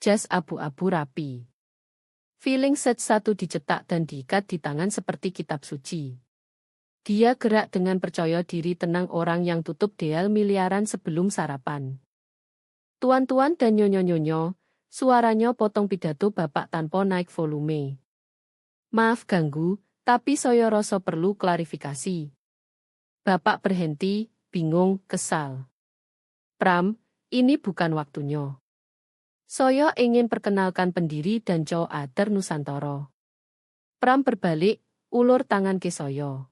[SPEAKER 1] Jas abu-abu rapi. Feeling set 1 dicetak dan diikat di tangan seperti kitab suci. Dia gerak dengan percaya diri tenang orang yang tutup deal miliaran sebelum sarapan. Tuan-tuan dan nyonya-nyonya, suaranya potong pidato bapak tanpa naik volume. Maaf ganggu, tapi saya rasa perlu klarifikasi. Bapak berhenti, bingung, kesal. Pram, ini bukan waktunya. Saya ingin perkenalkan pendiri dan CEO Ater Nusantara. Pram berbalik, ulur tangan ke saya.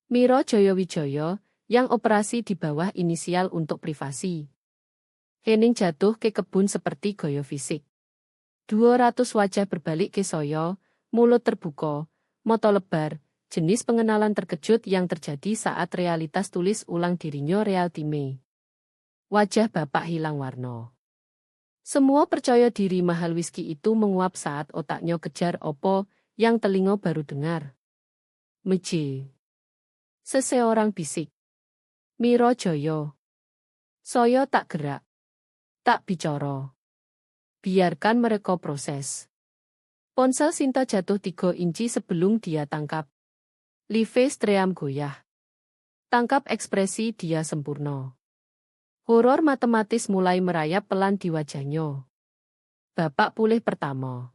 [SPEAKER 1] Miro Joyowijaya, yang operasi di bawah inisial untuk privasi. Hening jatuh ke kebun seperti gaya fisik. 200 wajah berbalik ke saya, mulut terbuka, mata lebar, jenis pengenalan terkejut yang terjadi saat realitas tulis ulang dirinya real time. Wajah bapak hilang warna. Semua percaya diri mahal whisky itu menguap saat otaknya kejar opo yang telinga baru dengar. Meje. Seseorang bisik. Miro Joyo. Saya tak gerak. Tak bicara. Biarkan mereka proses. Ponsel Sinta jatuh 3 inci sebelum dia tangkap. Live stream goyah. Tangkap ekspresi dia sempurna. Horor matematis mulai merayap pelan di wajahnya. Bapak pulih pertama.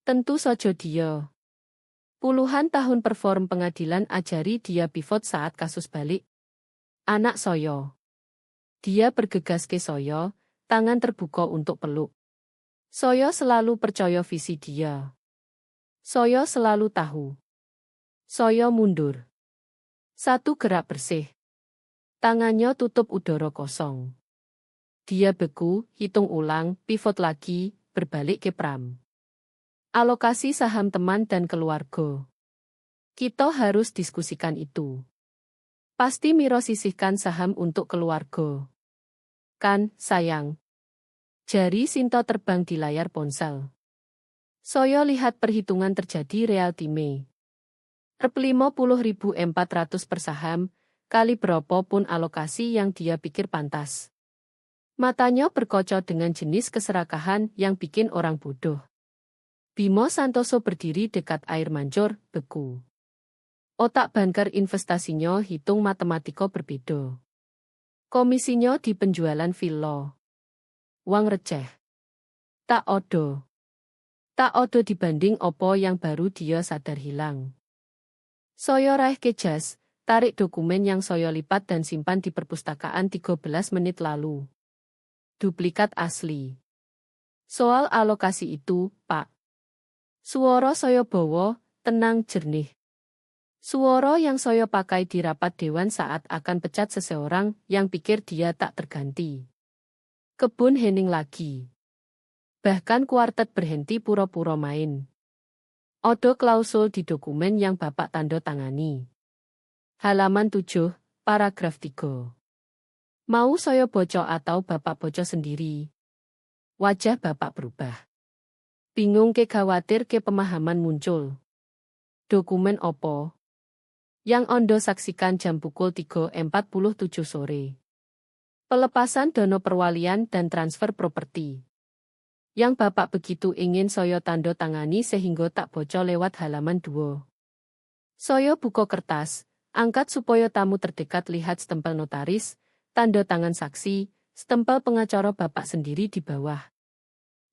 [SPEAKER 1] Tentu saja dia. Puluhan tahun perform pengadilan ajari dia pivot saat kasus balik. Anak saya. Dia bergegas ke saya, tangan terbuka untuk peluk. Saya selalu percaya visi dia. Saya selalu tahu. Saya mundur. Satu gerak bersih. Tangannya tutup udara kosong. Dia beku, hitung ulang, pivot lagi, berbalik ke Pram. Alokasi saham teman dan keluarga. Kita harus diskusikan itu. Pasti Miro sisihkan saham untuk keluarga. Kan, sayang. Jari Sinta terbang di layar ponsel. Saya lihat perhitungan terjadi real time. 50.400 per saham, kali berapapun alokasi yang dia pikir pantas. Matanya berkocok dengan jenis keserakahan yang bikin orang bodoh. Bimo Santoso berdiri dekat air mancur, beku. Otak banker investasinya hitung matematika berbeda. Komisinya di penjualan villa. Uang receh. Tak odo. Tak odo dibanding opo yang baru dia sadar hilang. Saya raih ke jas, tarik dokumen yang saya lipat dan simpan di perpustakaan 13 menit lalu. Duplikat asli. Soal alokasi itu, Pak. Suara saya bawa, tenang jernih. Suara yang saya pakai di rapat dewan saat akan pecat seseorang yang pikir dia tak terganti. Kebun hening lagi. Bahkan kuartet berhenti pura-pura main. Odo klausul di dokumen yang Bapak tanda tangani. Halaman 7, paragraf 3. Mau saya baca atau Bapak baca sendiri? Wajah Bapak berubah. Bingung ke khawatir ke pemahaman muncul. Dokumen opo? Yang Ondo saksikan jam pukul 3.47 sore. Pelepasan dana perwalian dan transfer properti. Yang Bapak begitu ingin saya tanda tangani sehingga tak bocor lewat halaman 2. Saya buka kertas, angkat supaya tamu terdekat lihat stempel notaris, tanda tangan saksi, stempel pengacara Bapak sendiri di bawah.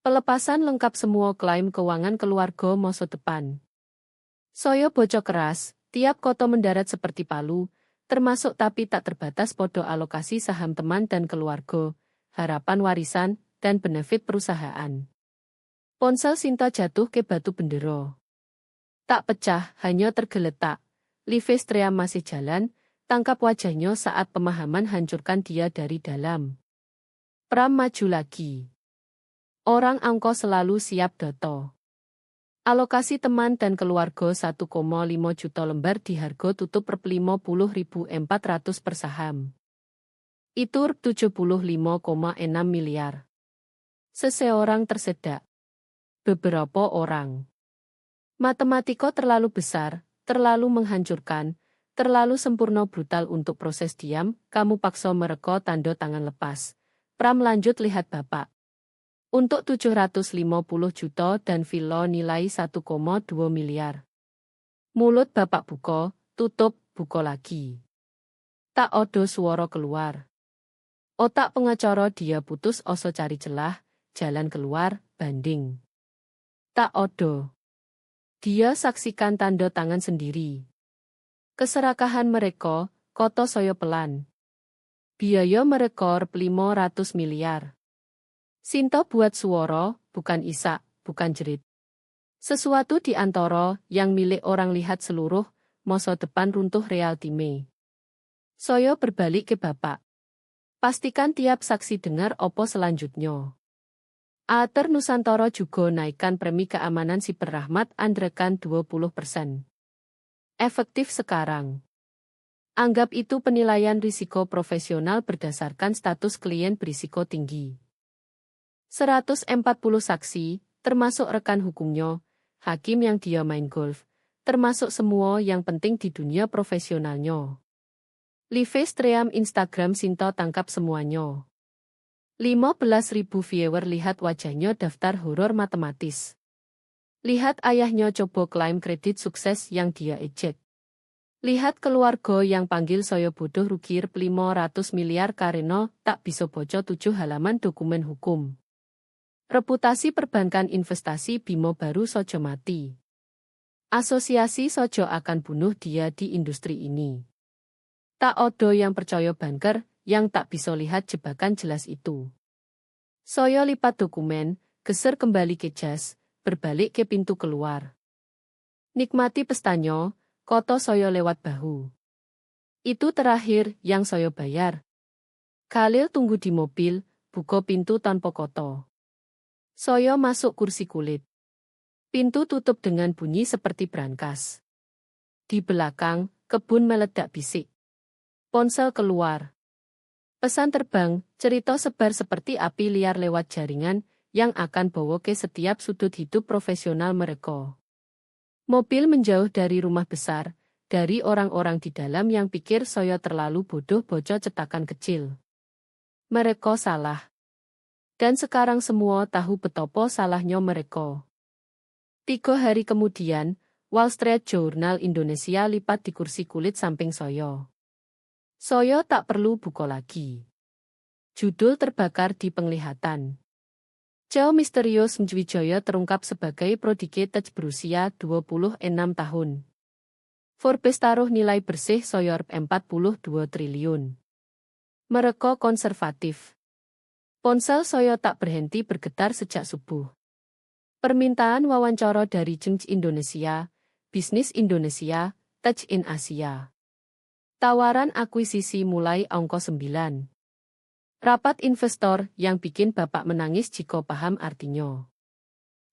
[SPEAKER 1] Pelepasan lengkap semua klaim keuangan keluarga masa depan. Saya baca keras, tiap kota mendarat seperti palu, termasuk tapi tak terbatas podo alokasi saham teman dan keluarga, harapan warisan, dan benefit perusahaan. Ponsel Sinta jatuh ke batu bendera. Tak pecah, hanya tergeletak. Livestrea masih jalan, tangkap wajahnya saat pemahaman hancurkan dia dari dalam. Pram maju lagi. Orang angko selalu siap doto. Alokasi teman dan keluarga 1,5 juta lembar di harga tutup per 50.400 per saham. Itu 75,6 miliar. Seseorang tersedak. Beberapa orang. Matematiko terlalu besar, terlalu menghancurkan, terlalu sempurna brutal untuk proses diam, kamu paksa mereka tanda tangan lepas. Pram lanjut lihat Bapak. Untuk 750 juta dan villa nilai 1,2 miliar. Mulut Bapak buka, tutup, buka lagi. Tak ada suara keluar. Otak pengacara dia putus oso cari celah, jalan keluar, banding. Tak ada. Dia saksikan tanda tangan sendiri. Keserakahan mereka, koto soyo pelan. Biaya mereka 500 miliar. Sinto buat suara, bukan isak, bukan jerit. Sesuatu di antara yang milik orang lihat seluruh, masa depan runtuh real time. Soyo berbalik ke Bapak. Pastikan tiap saksi dengar opo selanjutnya. Ater Nusantara juga naikkan premi keamanan siber Rahmat andrekan 20%. Efektif sekarang. Anggap itu penilaian risiko profesional berdasarkan status klien berisiko tinggi. 140 saksi, termasuk rekan hukumnya, hakim yang dia main golf, termasuk semua yang penting di dunia profesionalnya. Live stream Instagram Sinto tangkap semuanya. 15.000 viewer lihat wajahnya daftar horor matematis. Lihat ayahnya coba klaim kredit sukses yang dia ejek. Lihat keluarga yang panggil saya bodoh rugi 500 miliar karena tak bisa baca 7 halaman dokumen hukum. Reputasi perbankan investasi Bimo baru sojo mati. Asosiasi sojo akan bunuh dia di industri ini. Tak ada yang percaya banker, yang tak bisa lihat jebakan jelas itu. Soyo lipat dokumen, geser kembali ke jas, berbalik ke pintu keluar. Nikmati pestanya, koto soyo lewat bahu. Itu terakhir yang soyo bayar. Khalil tunggu di mobil, buka pintu tanpa koto. Soyo masuk kursi kulit. Pintu tutup dengan bunyi seperti brankas. Di belakang, kebun meledak bisik. Ponsel keluar. Pesan terbang, cerita sebar seperti api liar lewat jaringan, yang akan bawa ke setiap sudut hidup profesional mereka. Mobil menjauh dari rumah besar, dari orang-orang di dalam yang pikir Soyo terlalu bodoh bocah cetakan kecil. Mereka salah. Dan sekarang semua tahu betapa salahnya mereka. 3 hari kemudian, Wall Street Journal Indonesia lipat di kursi kulit samping Soyo. Soyo tak perlu buka lagi. Judul terbakar di penglihatan. Cao misterius Mjwijaya terungkap sebagai prodigi tech berusia 26 tahun. Forbes taruh nilai bersih Soyo 42 triliun. Mereka konservatif. Ponsel Soyo tak berhenti bergetar sejak subuh. Permintaan wawancara dari Jeng Indonesia, Bisnis Indonesia, Tech in Asia. Tawaran akuisisi mulai angka 9. Rapat investor yang bikin Bapak menangis jika paham artinya.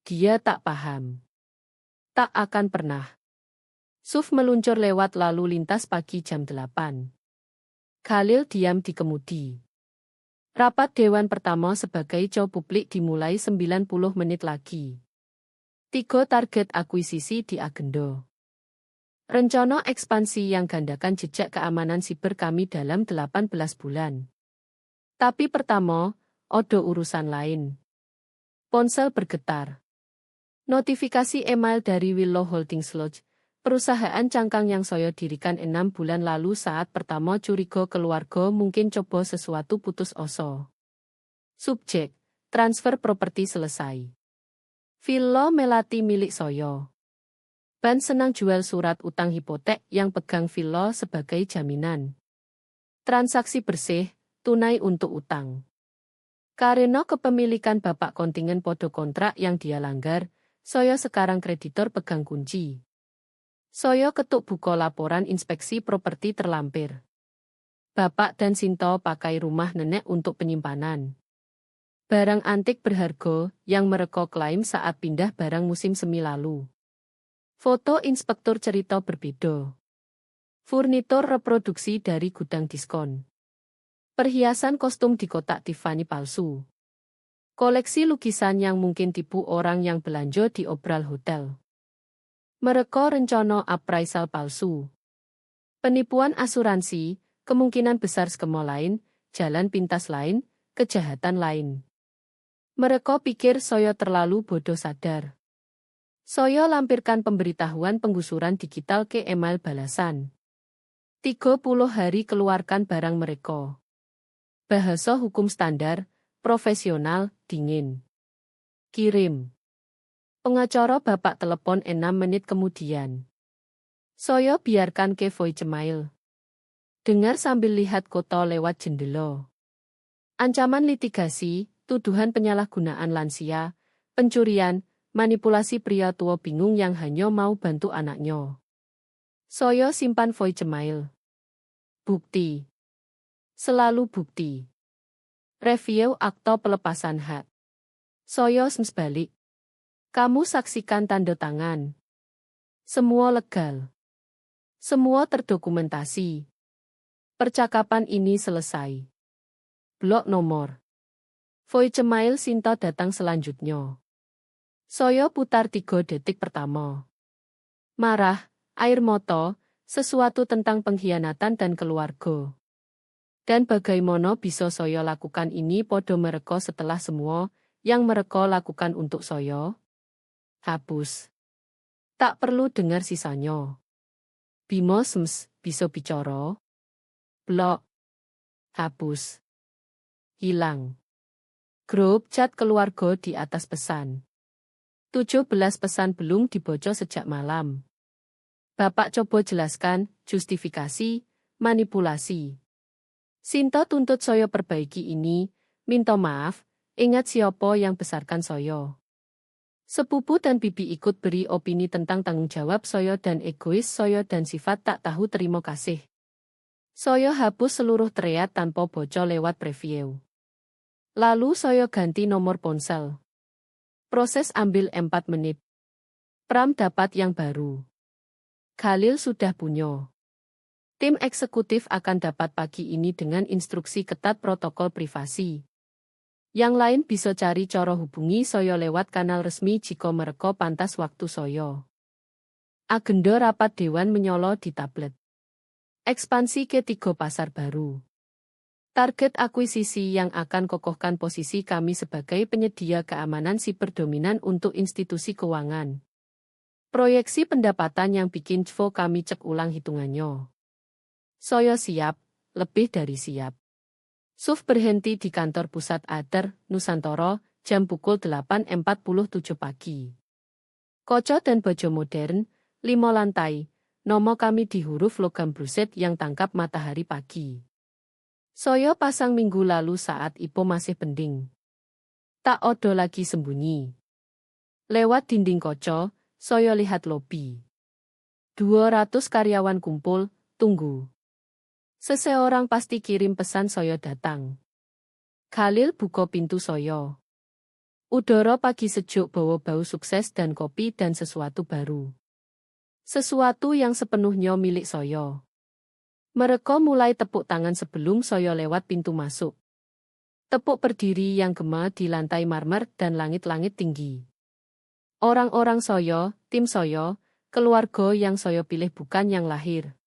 [SPEAKER 1] Dia tak paham. Tak akan pernah. SUV meluncur lewat lalu lintas pagi jam 8. Khalil diam di kemudi. Rapat Dewan pertama sebagai cow publik dimulai 90 menit lagi. 3 target akuisisi di agenda. Rencana ekspansi yang gandakan jejak keamanan siber kami dalam 18 bulan. Tapi pertama, ada urusan lain. Ponsel bergetar. Notifikasi email dari Willow Holdings Lodge, perusahaan cangkang yang saya dirikan 6 bulan lalu saat pertama curiga keluarga mungkin coba sesuatu putus asa. Subjek, transfer properti selesai. Villa Melati milik saya. Ban senang jual surat utang hipotek yang pegang villa sebagai jaminan. Transaksi bersih, tunai untuk utang. Karena kepemilikan Bapak kontingen podo kontrak yang dia langgar, saya sekarang kreditor pegang kunci. Saya ketuk buka laporan inspeksi properti terlampir. Bapak dan Sinto pakai rumah nenek untuk penyimpanan. Barang antik berharga yang mereka klaim saat pindah barang musim semi lalu. Foto inspektur cerita berbeda. Furnitur reproduksi dari gudang diskon. Perhiasan kostum di kotak Tiffany palsu. Koleksi lukisan yang mungkin tipu orang yang belanja di obral hotel. Mereka rencana appraisal palsu. Penipuan asuransi, kemungkinan besar skema lain, jalan pintas lain, kejahatan lain. Mereka pikir saya terlalu bodoh sadar. Saya lampirkan pemberitahuan penggusuran digital ke email balasan. 30 hari keluarkan barang mereka. Bahasa hukum standar, profesional, dingin. Kirim. Pengacara bapak telepon 6 menit kemudian. Saya biarkan ke voicemail. Dengar sambil lihat kota lewat jendela. Ancaman litigasi, tuduhan penyalahgunaan lansia, pencurian, manipulasi pria tua bingung yang hanya mau bantu anaknya. Saya simpan voicemail. Bukti. Selalu bukti. Review akta pelepasan hak. Saya balik. Kamu saksikan tanda tangan. Semua legal. Semua terdokumentasi. Percakapan ini selesai. Blok nomor. Voicemail Sinta datang selanjutnya. Saya putar 3 detik pertama. Marah, air mata, sesuatu tentang pengkhianatan dan keluarga. Dan bagaimana bisa saya lakukan ini pada mereka setelah semua yang mereka lakukan untuk saya? Hapus. Tak perlu dengar sisanya. Bimo bisa bicara. Blok. Hapus. Hilang. Grup chat keluarga di atas pesan. 17 pesan belum dibaca sejak malam. Bapak coba jelaskan, justifikasi, manipulasi. Sinta tuntut saya perbaiki ini, minta maaf, ingat siapa yang besarkan saya. Sepupu dan bibi ikut beri opini tentang tanggung jawab saya dan egois saya dan sifat tak tahu terima kasih. Saya hapus seluruh thread tanpa bocor lewat preview. Lalu saya ganti nomor ponsel. Proses ambil 4 menit. Pram dapat yang baru. Khalil sudah punya. Tim eksekutif akan dapat pagi ini dengan instruksi ketat protokol privasi. Yang lain bisa cari cara hubungi saya lewat kanal resmi jika mereka pantas waktu saya. Agenda rapat dewan menyolo di tablet. Ekspansi ke 3 pasar baru. Target akuisisi yang akan kokohkan posisi kami sebagai penyedia keamanan siber dominan untuk institusi keuangan. Proyeksi pendapatan yang bikin CFO kami cek ulang hitungannya. Saya siap, lebih dari siap. SUF berhenti di kantor pusat ADER, Nusantara, jam pukul 8.47 pagi. Koco dan baju modern, 5 lantai, nama kami di huruf logam bruset yang tangkap matahari pagi. Saya pasang minggu lalu saat Ipo masih pending. Tak odo lagi sembunyi. Lewat dinding koco, saya lihat lobi. 200 karyawan kumpul, tunggu. Seseorang pasti kirim pesan saya datang. Khalil buka pintu saya. Udara pagi sejuk bawa bau sukses dan kopi dan sesuatu baru. Sesuatu yang sepenuhnya milik saya. Mereka mulai tepuk tangan sebelum saya lewat pintu masuk. Tepuk berdiri yang gema di lantai marmer dan langit-langit tinggi. Orang-orang saya, tim saya, keluarga yang saya pilih bukan yang lahir.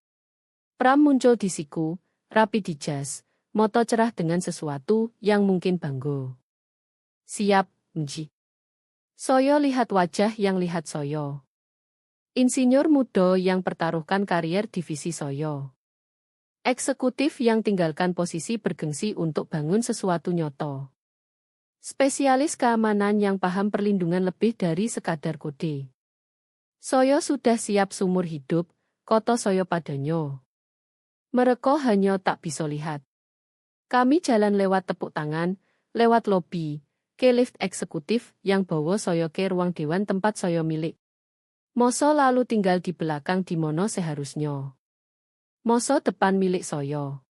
[SPEAKER 1] Pram muncul di siku, rapi di jas, mata cerah dengan sesuatu yang mungkin bangga. Siap, Mji. Saya lihat wajah yang lihat saya. Insinyur muda yang pertaruhkan karier divisi saya. Eksekutif yang tinggalkan posisi bergengsi untuk bangun sesuatu nyoto. Spesialis keamanan yang paham perlindungan lebih dari sekadar kode. Saya sudah siap seumur hidup, kata saya padanya. Mereka hanya tak bisa lihat. Kami jalan lewat tepuk tangan, lewat lobi, ke lift eksekutif yang bawa saya ke ruang dewan tempat saya milik. Masa lalu tinggal di belakang di mana seharusnya. Masa depan milik saya.